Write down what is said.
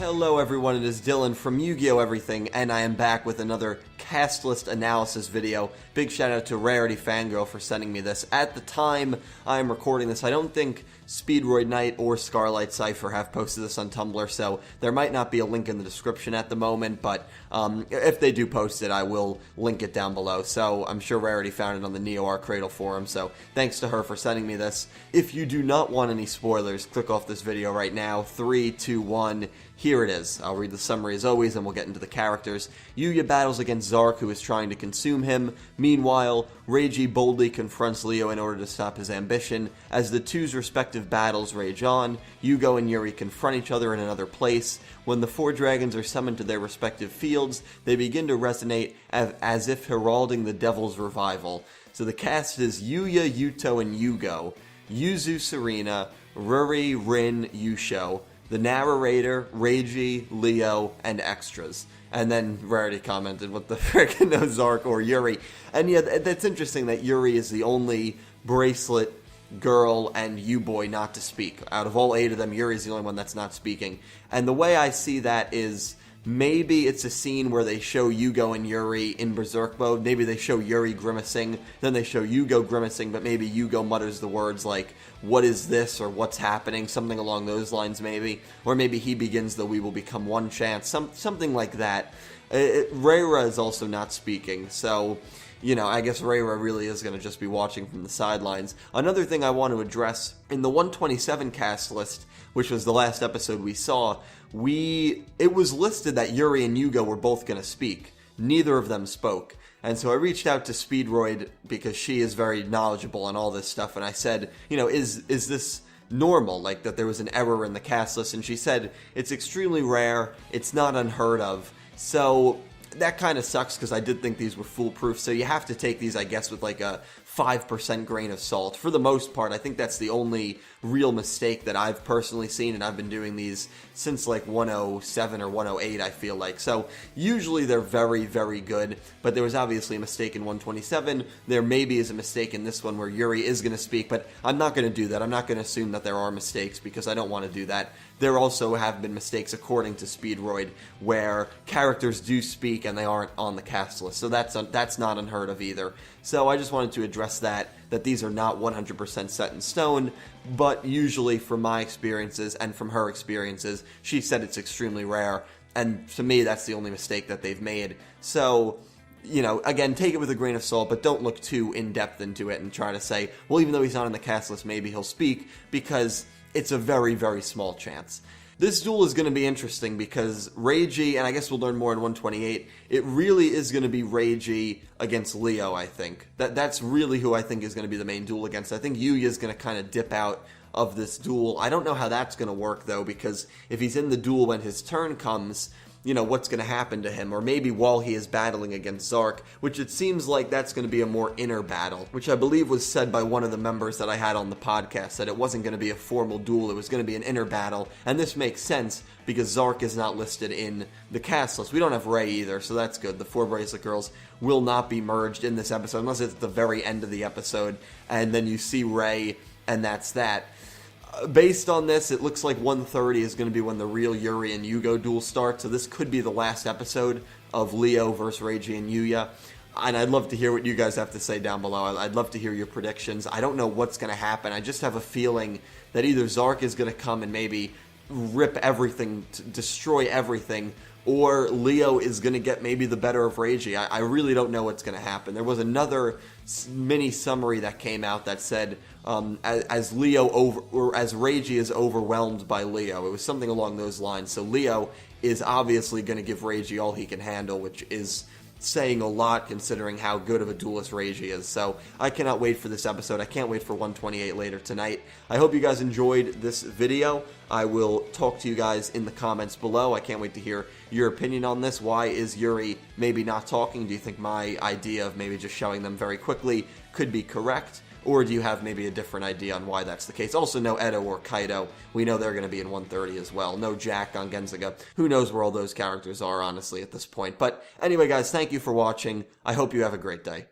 Hello everyone, it is Dylan from Yu-Gi-Oh! Everything, and I am back with another cast list analysis video. Big shout out to Rarity Fangirl for sending me this. At the time I am recording this, I don't think Speedroid Knight or Scarlight Cypher have posted this on Tumblr, so there might not be a link in the description at the moment, but if they do post it, I will link it down below. So I'm sure Rarity found it on the Neo Cradle forum, so thanks to her for sending me this. If you do not want any spoilers, click off this video right now. 3, 2, 1... Here it is. I'll read the summary as always and we'll get into the characters. Yuya battles against Zark, who is trying to consume him. Meanwhile, Reiji boldly confronts Leo in order to stop his ambition. As the two's respective battles rage on, Yugo and Yuri confront each other in another place. When the four dragons are summoned to their respective fields, they begin to resonate as if heralding the devil's revival. So the cast is Yuya, Yuto, and Yugo. Yuzu, Serena, Ruri, Rin, Yusho. The narrator, Reiji, Leo, and extras. And then Rarity commented, what the frick, no Zark or Yuri. And yeah, that's interesting that Yuri is the only bracelet girl and U-boy not to speak. Out of all 8 of them, Yuri's the only one that's not speaking. And the way I see that is maybe it's a scene where they show Yugo and Yuri in Berserk mode. Maybe they show Yuri grimacing, then they show Yugo grimacing, but maybe Yugo mutters the words like, what is this, or what's happening, something along those lines maybe. Or maybe he begins the we will become one chant, something like that. Reira is also not speaking, so, you know, I guess Reira really is going to just be watching from the sidelines. Another thing I want to address, in the 127 cast list, which was the last episode we saw, it was listed that Yuri and Yugo were both going to speak. Neither of them spoke. And so I reached out to Speedroid because she is very knowledgeable on all this stuff, and I said, you know, is this normal, like that there was an error in the cast list? And she said, it's extremely rare, it's not unheard of. So that kind of sucks because I did think these were foolproof, so you have to take these, I guess, with like a 5% grain of salt. For the most part, I think that's the only real mistake that I've personally seen, and I've been doing these since like 107 or 108, I feel like. So usually they're very, very good, but there was obviously a mistake in 127. There maybe is a mistake in this one where Yuri is going to speak, but I'm not going to do that. I'm not going to assume that there are mistakes because I don't want to do that. There also have been mistakes, according to Speedroid, where characters do speak and they aren't on the cast list. So that's not unheard of either. So I just wanted to address that these are not 100% set in stone, but usually from my experiences and from her experiences, she said it's extremely rare, and to me that's the only mistake that they've made. So, you know, again, take it with a grain of salt, but don't look too in-depth into it and try to say, well, even though he's not on the cast list, maybe he'll speak, because it's a very, very small chance. This duel is going to be interesting because Reiji, and I guess we'll learn more in 128, it really is going to be Reiji against Leo, I think. That's really who I think is going to be the main duel against. I think Yuya is going to kind of dip out of this duel. I don't know how that's going to work, though, because if he's in the duel when his turn comes, you know, what's going to happen to him, or maybe while he is battling against Zark, which it seems like that's going to be a more inner battle, which I believe was said by one of the members that I had on the podcast, that it wasn't going to be a formal duel, it was going to be an inner battle, and this makes sense because Zark is not listed in the cast list. We don't have Rei either, so that's good. The 4 Bracelet Girls will not be merged in this episode, unless it's at the very end of the episode, and then you see Rei, and that's that. Based on this, it looks like 130 is going to be when the real Yuri and Yugo duel starts, so this could be the last episode of Leo versus Reiji and Yuya. And I'd love to hear what you guys have to say down below. I'd love to hear your predictions. I don't know what's going to happen. I just have a feeling that either Zark is going to come and maybe rip everything, destroy everything, or Leo is going to get maybe the better of Reiji. I really don't know what's going to happen. There was another mini summary that came out that said as Reiji is overwhelmed by Leo. It was something along those lines. So Leo is obviously going to give Reiji all he can handle, which is saying a lot considering how good of a duelist Reiji is. So I cannot wait for this episode. I can't wait for 128 later tonight. I hope you guys enjoyed this video. I will talk to you guys in the comments below. I can't wait to hear your opinion on this. Why is Yuri maybe not talking? Do you think my idea of maybe just showing them very quickly could be correct? Or do you have maybe a different idea on why that's the case? Also, no Edo or Kaido. We know they're going to be in 130 as well. No Jack on Genzaga. Who knows where all those characters are, honestly, at this point. But anyway, guys, thank you for watching. I hope you have a great day.